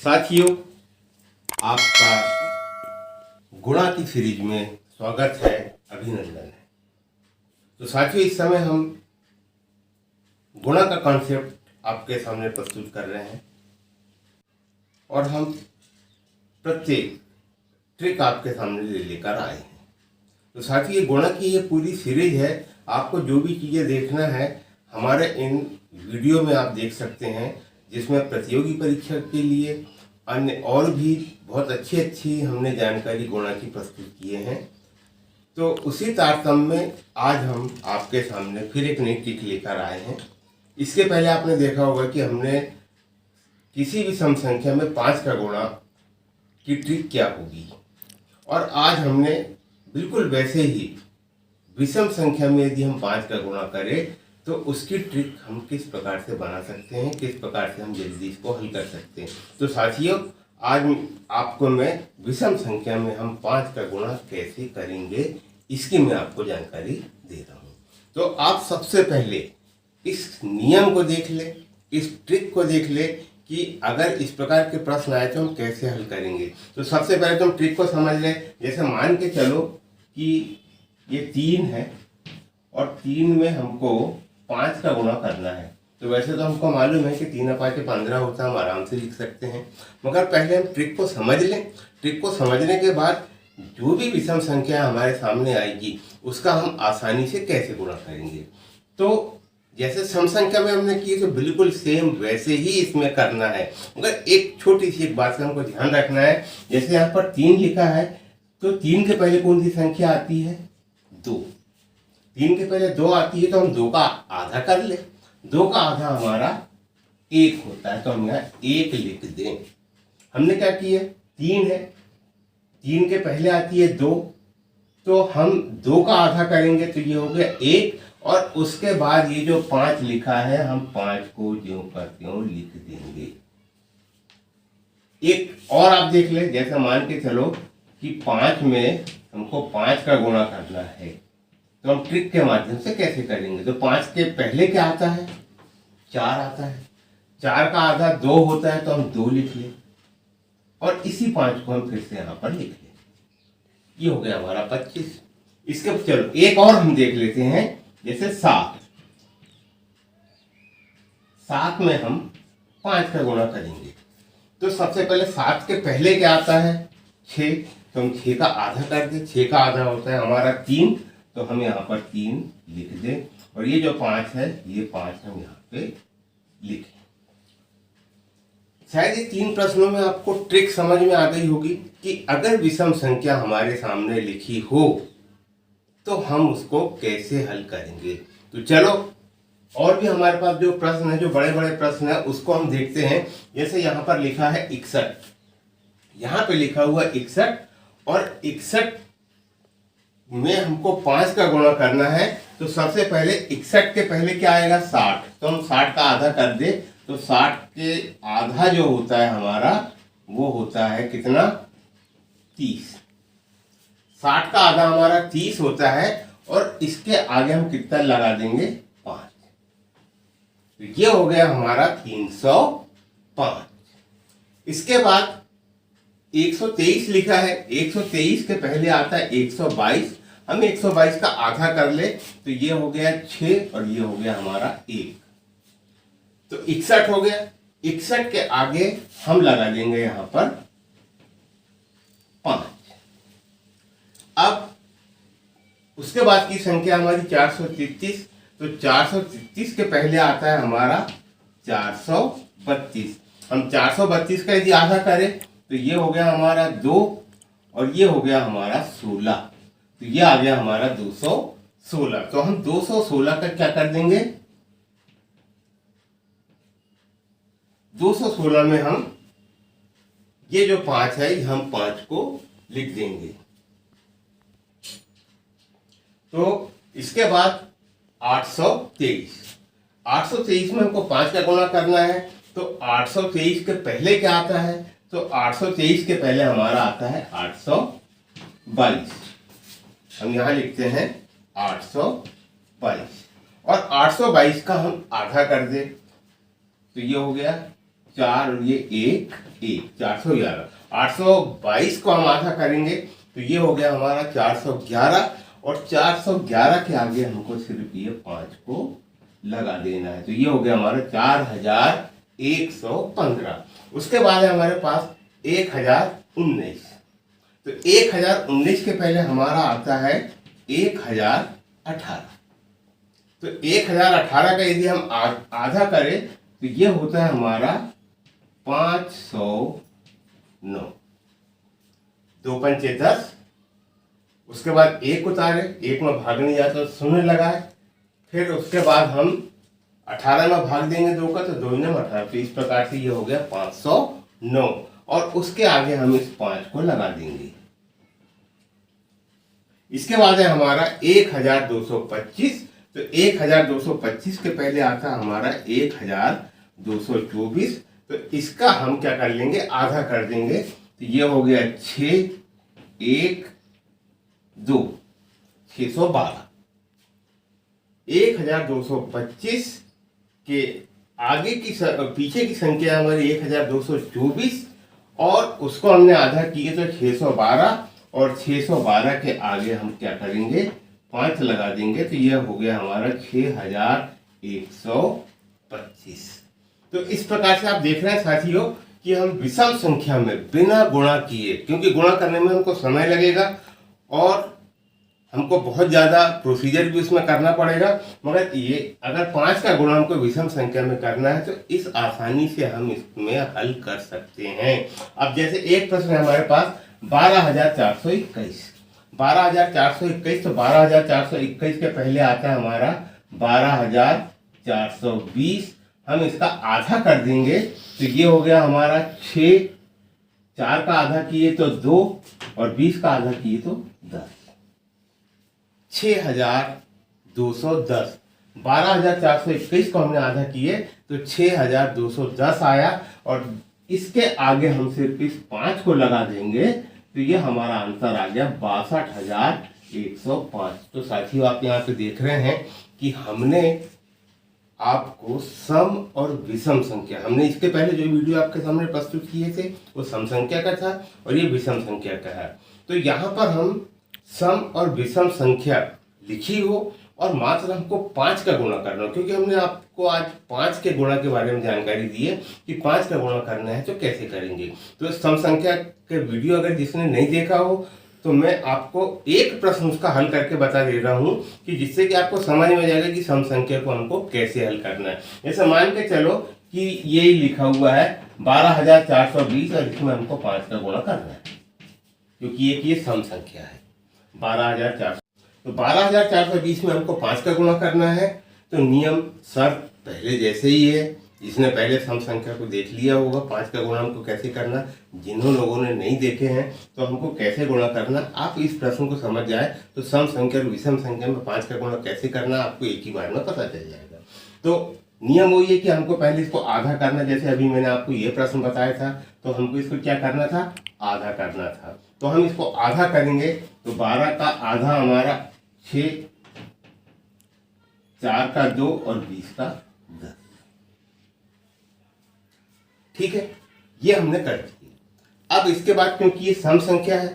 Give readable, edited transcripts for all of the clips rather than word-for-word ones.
साथियों, आपका गुणा की सीरीज में स्वागत है, अभिनंदन है। तो साथियों, इस समय हम गुणा का कॉन्सेप्ट आपके सामने प्रस्तुत कर रहे हैं और हम प्रत्येक ट्रिक आपके सामने लेकर आए हैं। तो साथियों, ये गुणा की ये पूरी सीरीज है। आपको जो भी चीज़ें देखना है हमारे इन वीडियो में आप देख सकते हैं, जिसमें प्रतियोगी परीक्षा के लिए अन्य और भी बहुत अच्छी हमने जानकारी गुणा की प्रस्तुत किए हैं। तो उसी तारतम्य में आज हम आपके सामने फिर एक नई ट्रिक लेकर आए हैं। इसके पहले आपने देखा होगा कि हमने किसी भी सम संख्या में 5 का गुणा की ट्रिक क्या होगी, और आज हमने बिल्कुल वैसे ही विषम संख्या में यदि हम 5 का गुणा करें तो उसकी ट्रिक हम किस प्रकार से बना सकते हैं, किस प्रकार से हम जल्दी इसको हल कर सकते हैं। तो साथियों, आज आपको मैं विषम संख्या में हम 5 का गुणा कैसे करेंगे इसकी मैं आपको जानकारी दे रहा हूँ। तो आप सबसे पहले इस नियम को देख ले, इस ट्रिक को देख ले कि अगर इस प्रकार के प्रश्न आए तो हम कैसे हल करेंगे। तो सबसे पहले तो हम ट्रिक को समझ लें। जैसे मान के चलो कि ये 3 है और 3 में हमको 5 का गुणा करना है। तो वैसे तो हमको मालूम है कि 3 और 5 15 होता है, हम आराम से लिख सकते हैं। मगर पहले हम ट्रिक को समझ लें। ट्रिक को समझने के बाद जो भी विषम संख्या हमारे सामने आएगी उसका हम आसानी से कैसे गुणा करेंगे। तो जैसे सम संख्या में हमने की तो बिल्कुल सेम वैसे ही इसमें करना है, मगर एक छोटी सी एक बात का हमको ध्यान रखना है। जैसे यहाँ पर 3 लिखा है तो 3 के पहले कौन सी संख्या आती है? 2। 3 के पहले 2 आती है तो हम 2 का आधा कर ले। 2 का आधा हमारा 1 होता है, तो हम यहाँ 1 लिख दें। हमने क्या किया? 3 है, 3 के पहले आती है 2, तो हम 2 का आधा करेंगे तो ये हो गया 1, और उसके बाद ये जो 5 लिखा है हम 5 को ज्यों का त्यों लिख देंगे। एक और आप देख ले, जैसे मान के चलो कि 5 में हमको 5 का गुणा करना है, तो हम ट्रिक के माध्यम से कैसे करेंगे। तो 5 के पहले क्या आता है? 4 आता है। 4 का आधा 2 होता है तो हम 2 लिख लें, और इसी 5 को हम फिर से यहाँ पर लिख लें। ये हो गया हमारा 25। इसके चलो एक और हम देख लेते हैं। जैसे 7 में हम 5 का गुणा करेंगे। तो सबसे पहले 7 के पहले क्या आता है? 6, तो हम 6 का आधा कर दें। 6 का आधा होता है हमारा 3, तो हम यहाँ पर 3 लिख दें, और ये जो 5 है ये 5 हम यहाँ पे लिखें। शायद ये 3 प्रश्नों में आपको ट्रिक समझ में आ गई होगी कि अगर विषम संख्या हमारे सामने लिखी हो तो हम उसको कैसे हल करेंगे। तो चलो और भी हमारे पास जो प्रश्न है, जो बड़े बड़े प्रश्न है, उसको हम देखते हैं। जैसे यहाँ पर लिखा है 61, यहाँ पे लिखा हुआ 61, और 61 में हमको 5 का गुणा करना है। तो सबसे पहले 61 के पहले क्या आएगा? 60, तो हम 60 का आधा कर दे। तो 60 के आधा जो होता है हमारा वो होता है कितना? 30। 60 का आधा हमारा 30 होता है, और इसके आगे हम कितना लगा देंगे? 5। तो ये हो गया हमारा 305। इसके बाद 123 लिखा है। 123 के पहले आता है 122, हम 122 का आधा कर ले तो ये हो गया 6, और ये हो गया हमारा 1, तो 61 हो गया। 61 के आगे हम लगा देंगे यहां पर 5। अब उसके बाद की संख्या हमारी 433, तो 433 के पहले आता है हमारा 432। हम 432 का यदि आधा करें तो ये हो गया हमारा 2, और ये हो गया हमारा 16, तो ये आ गया हमारा 216। तो हम 216 का क्या कर देंगे? 216 में हम ये जो 5 है हम 5 को लिख देंगे। तो इसके बाद 823। 823 में हमको 5 का गुणा करना है। तो 823 के पहले क्या आता है? तो 823 के पहले हमारा आता है 822। हम यहाँ लिखते हैं 822, और 822 का हम आधा कर दे तो ये हो गया 4 और ये 1 1 411। 822 को हम आधा करेंगे तो ये हो गया हमारा 411, और 411 के आगे हमको सिर्फ ये 5 को लगा देना है, तो ये हो गया हमारा 4115। उसके बाद है हमारे पास 1019। तो 1019 के पहले हमारा आता है 1018। तो 1018 का यदि हम आधा करें तो ये होता है हमारा 509। 2 पंचे 10। उसके बाद 1 उतारे, 1 में भाग नहीं जाता तो 0 लगाए, फिर उसके बाद हम 18 में भाग देंगे 2 का, तो 2 में 18। तो इस प्रकार से ये हो गया 509, और उसके आगे हम इस 5 को लगा देंगे। इसके बाद है हमारा 1225। तो 1225 के पहले आता है हमारा 1224। तो इसका हम क्या कर लेंगे, आधा कर देंगे, तो ये हो गया 6 1 2 612। 1225 के आगे की पीछे की संख्या हमारी 1224, और उसको हमने आधा किए तो 612, और 612 के आगे हम क्या करेंगे, 5 लगा देंगे, तो यह हो गया हमारा 6125। तो इस प्रकार से आप देख रहे हैं साथियों कि हम विषम संख्या में बिना गुणा किए, क्योंकि गुणा करने में हमको समय लगेगा और हमको बहुत ज़्यादा प्रोसीजर भी उसमें करना पड़ेगा, मगर ये अगर 5 का गुणा हमको विषम संख्या में करना है तो इस आसानी से हम इसमें हल कर सकते हैं। अब जैसे एक प्रश्न है हमारे पास 12421। 12421, तो 12421 के पहले आता है हमारा 12420। हम इसका आधा कर देंगे तो ये हो गया हमारा 6। 4 का आधा किए तो 2, और 20 का आधा किए तो 10। 6210। 12421 को हमने आधा किए तो 6210 आया, और इसके आगे हम सिर्फ इस 5 को लगा देंगे तो ये हमारा आंसर आ गया 62,105। तो साथियों आप यहाँ पे देख रहे हैं कि हमने आपको सम और विषम संख्या, हमने इसके पहले जो वीडियो आपके सामने प्रस्तुत किए थे वो सम संख्या का था और ये विषम संख्या का है। तो यहाँ पर हम सम और विषम संख्या लिखी हो और मात्र हमको 5 का गुणा करना हो, क्योंकि हमने आपको आज 5 के गुणा के बारे में जानकारी दी है कि 5 का गुणा करना है तो कैसे करेंगे। तो सम संख्या के वीडियो अगर जिसने नहीं देखा हो तो मैं आपको एक प्रश्न उसका हल करके बता दे रहा हूँ कि जिससे कि आपको समझ में जाएगा कि सम संख्या को हमको कैसे हल करना है। जैसे मान के चलो कि ये लिखा हुआ है 12,420 और इसमें हमको 5 का गुणा करना है, क्योंकि ये सम संख्या है 12,400। तो 12,420 में हमको 5 का गुणा करना है। तो नियम शर्त पहले जैसे ही है, जिसने पहले सम संख्या को देख लिया होगा 5 का गुणा हमको कैसे करना, जिन्हों लोगों ने नहीं देखे हैं तो हमको कैसे गुणा करना, आप इस प्रश्न को समझ जाए तो सम संख्या और विषम संख्या में 5 का गुणा कैसे करना आपको एक ही बार में पता चल जाएगा। तो नियम वही है कि हमको पहले इसको आधा करना, जैसे अभी मैंने आपको ये प्रश्न बताया था तो हमको इसको क्या करना था, आधा करना था। तो हम इसको आधा करेंगे तो 12 का आधा हमारा 6, 4 का 2 और 20 का 10। ठीक है, ये हमने कर दिया। अब इसके बाद क्योंकि ये सम संख्या है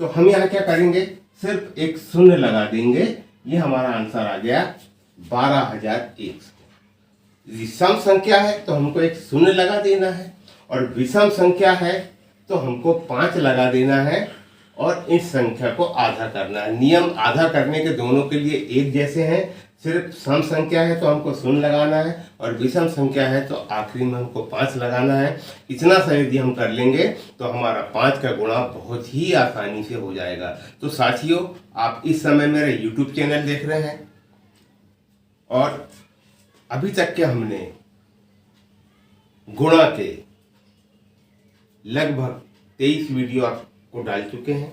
तो हम यहाँ क्या करेंगे, सिर्फ एक शून्य लगा देंगे, ये हमारा आंसर आ गया 12,100। सम संख्या है तो हमको एक शून्य लगा देना है, और विषम संख्या है तो हमको 5 लगा देना है और इस संख्या को आधा करना है। नियम आधा करने के दोनों के लिए एक जैसे हैं, सिर्फ सम संख्या है तो हमको शून्य लगाना है और विषम संख्या है तो आखिरी में हमको 5 लगाना है। इतना सा यदि हम कर लेंगे तो हमारा 5 का गुणा बहुत ही आसानी से हो जाएगा। तो साथियों आप इस समय मेरा YouTube चैनल देख रहे हैं और अभी तक के हमने गुणा के लगभग 23 वीडियो आपको डाल चुके हैं।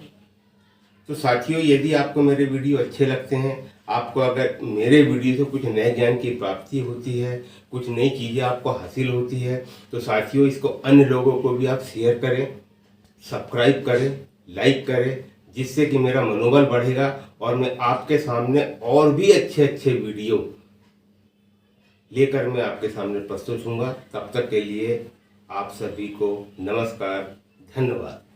तो साथियों यदि आपको मेरे वीडियो अच्छे लगते हैं, आपको अगर मेरे वीडियो से कुछ नए ज्ञान की प्राप्ति होती है, कुछ नई चीज़ें आपको हासिल होती है, तो साथियों इसको अन्य लोगों को भी आप शेयर करें, सब्सक्राइब करें, लाइक करें, जिससे कि मेरा मनोबल बढ़ेगा और मैं आपके सामने और भी अच्छे अच्छे वीडियो लेकर मैं आपके सामने प्रस्तुत होऊंगा। तब तक के लिए आप सभी को नमस्कार, धन्यवाद।